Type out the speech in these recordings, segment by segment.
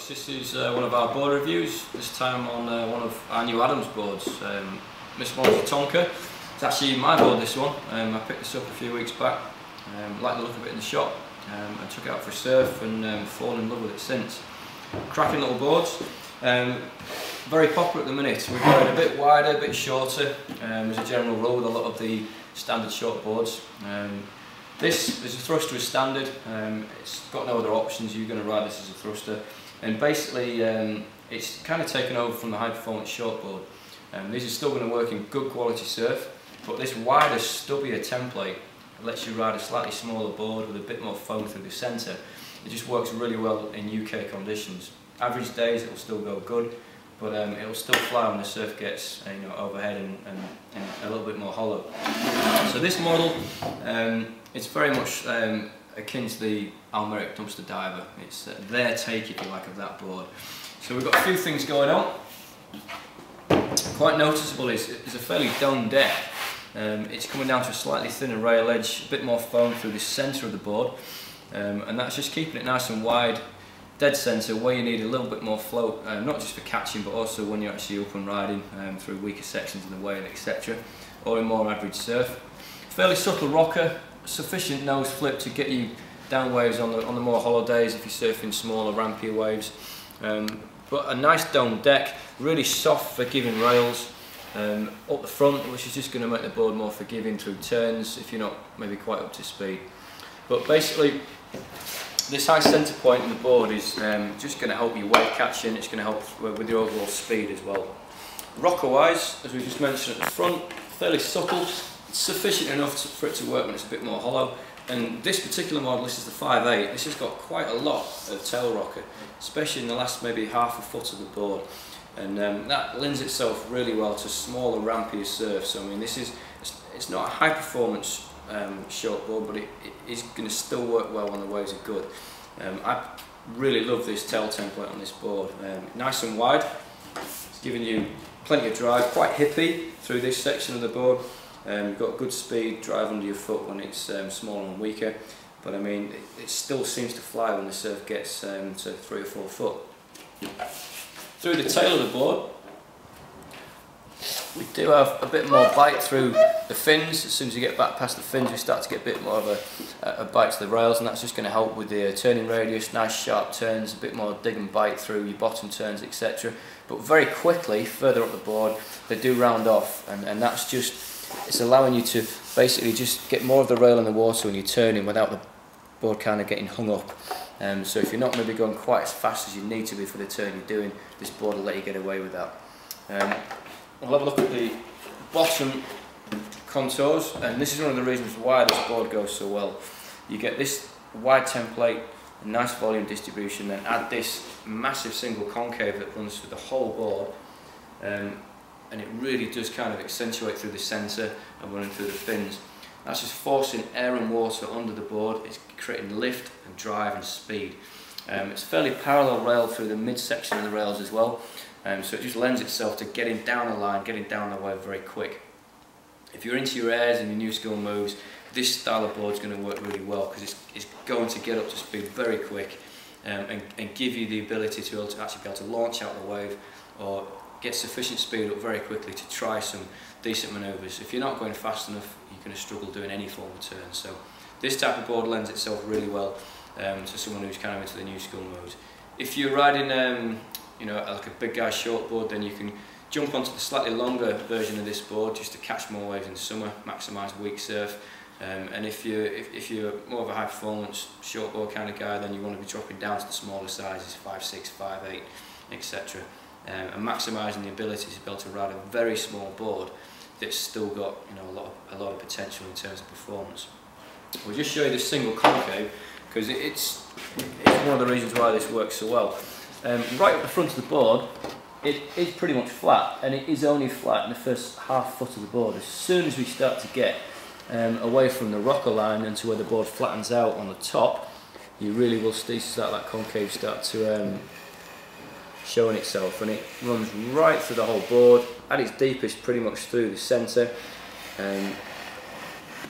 folks, this is one of our board reviews, this time on one of our new Adams boards. This one's a Tonka. It's actually my board, this one. I picked this up a few weeks back, liked the look of it in the shop, and took it out for a surf and fallen in love with it since. Cracking little boards, very popular at the minute. We're going a bit wider, a bit shorter, as a general rule with a lot of the standard short boards. This is a thruster as standard. It's got no other options. You're going to ride this as a thruster, and basically it's kind of taken over from the high performance short board. These are still going to work in good quality surf, but this wider, stubbier template lets you ride a slightly smaller board with a bit more foam through the centre. It just works really well in UK conditions. Average days it will still go good, but it will still fly when the surf gets overhead and a little bit more hollow. So this model, it's very much akin to the Almeric dumpster diver. It's their take, if you like, of that board. So we've got a few things going on. Quite noticeable is a fairly domed deck. It's coming down to a slightly thinner rail edge, a bit more foam through the centre of the board, and that's just keeping it nice and wide, dead centre, where you need a little bit more float, not just for catching but also when you're actually up and riding through weaker sections of the wave, etc., or in more average surf. Fairly subtle rocker, sufficient nose flip to get you down waves on the more hollow days if you're surfing smaller, rampier waves. But a nice domed deck, really soft, forgiving rails up the front, which is just going to make the board more forgiving through turns if you're not maybe quite up to speed. But basically, this high centre point in the board is just going to help you wave catching. It's going to help with your overall speed as well. Rocker wise, as we just mentioned at the front, fairly supple, sufficient enough for it to work when it's a bit more hollow. And this particular model, this is the 5.8, this has got quite a lot of tail rocker, especially in the last maybe half a foot of the board. And that lends itself really well to smaller, rampier surf. So I mean, it's not a high performance short board, but it is going to still work well when the waves are good. I really love this tail template on this board. Nice and wide, it's giving you plenty of drive, quite hippy through this section of the board. You've got good speed, drive under your foot when it's smaller and weaker, but I mean it still seems to fly when the surf gets to 3 or 4 foot. Through the tail of the board, we do have a bit more bite through the fins. As soon as you get back past the fins, we start to get a bit more of a bite to the rails, and that's just going to help with the turning radius, nice sharp turns, a bit more dig and bite through your bottom turns, etc. But very quickly, further up the board, they do round off, and that's just, it's allowing you to basically just get more of the rail in the water when you're turning without the board kind of getting hung up. So if you're not maybe going quite as fast as you need to be for the turn you're doing, this board will let you get away with that. We'll have a look at the bottom contours, and this is one of the reasons why this board goes so well. You get this wide template, a nice volume distribution, then add this massive single concave that runs through the whole board, and it really does kind of accentuate through the centre and running through the fins. That's just forcing air and water under the board. It's creating lift and drive and speed. It's fairly parallel rail through the midsection of the rails as well, so it just lends itself to getting down the line, getting down the wave very quick. If you're into your airs and your new skill moves, this style of board is going to work really well, because it's going to get up to speed very quick and give you the ability to actually be able to launch out the wave or get sufficient speed up very quickly to try some decent manoeuvres. If you're not going fast enough, you're going to struggle doing any form of turn. So this type of board lends itself really well to someone who's kind of into the new school modes. If you're riding like a big guy short board, then you can jump onto the slightly longer version of this board just to catch more waves in summer, maximise weak surf. And if you're more of a high performance short board kind of guy, then you want to be dropping down to the smaller sizes, 5.6, 5.8, etc. And maximising the ability to be able to ride a very small board that's still got a lot of potential in terms of performance. We'll just show you this single concave, because it's one of the reasons why this works so well. Right at the front of the board, it is pretty much flat, and it is only flat in the first half foot of the board. As soon as we start to get away from the rocker line and to where the board flattens out on the top, you really will start that concave start to showing itself, and it runs right through the whole board at its deepest pretty much through the centre,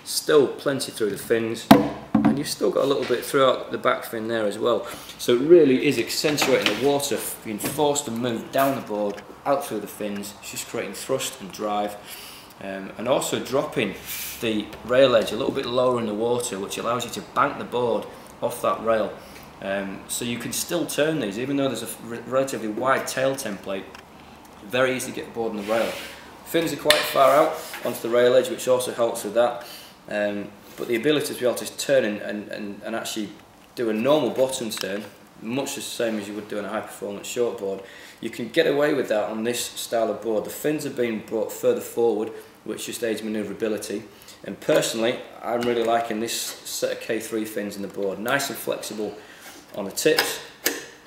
still plenty through the fins, and and you've still got a little bit throughout the back fin there as well. So it really is accentuating the water being forced to move down the board, out through the fins. It's just creating thrust and drive, and also dropping the rail edge a little bit lower in the water, which allows you to bank the board off that rail. So you can still turn these, even though there's a relatively wide tail template. Very easy to get the board on the rail. Fins are quite far out onto the rail edge, which also helps with that. But the ability to be able to turn and actually do a normal bottom turn, much the same as you would do on a high performance shortboard, you can get away with that on this style of board. The fins are being brought further forward, which just aids manoeuvrability. And personally, I'm really liking this set of K3 fins in the board. Nice and flexible on the tips,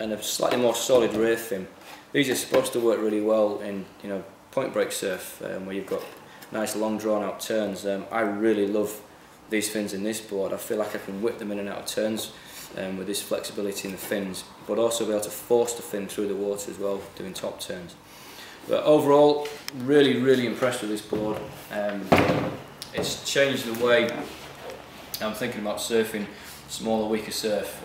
and a slightly more solid rear fin. These are supposed to work really well in, you know, point break surf, where you've got nice long drawn out turns. I really love these fins in this board. I feel like I can whip them in and out of turns with this flexibility in the fins, but also be able to force the fin through the water as well, doing top turns. But overall, really impressed with this board. It's changed the way I'm thinking about surfing smaller, weaker surf,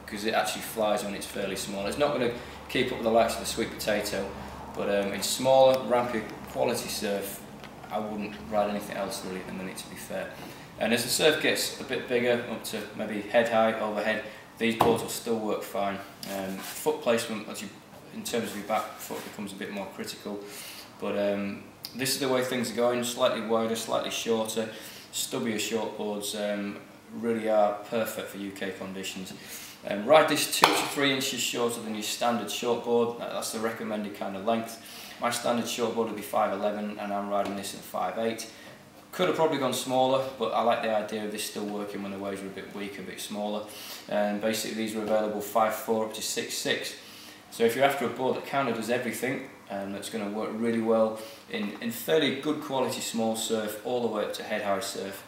because it actually flies when it's fairly small. It's not going to keep up with the likes of the sweet potato, but in smaller, rampier quality surf, I wouldn't ride anything else really than it, to be fair. And as the surf gets a bit bigger, up to maybe head high, overhead, these boards will still work fine. Foot placement, in terms of your back foot, becomes a bit more critical. But this is the way things are going, slightly wider, slightly shorter, stubbier shortboards really are perfect for UK conditions. Ride this 2 to 3 inches shorter than your standard shortboard. That's the recommended kind of length. My standard shortboard would be 5'11", and I'm riding this at 5'8". Could have probably gone smaller, but I like the idea of this still working when the waves are a bit weaker, a bit smaller. And basically these are available 5'4" up to 6'6". So if you're after a board that kind of does everything, that's going to work really well in fairly good quality small surf all the way up to head high surf,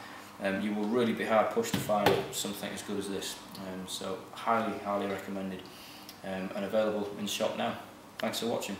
you will really be hard pushed to find something as good as this. So highly recommended, and available in shop now. Thanks for watching.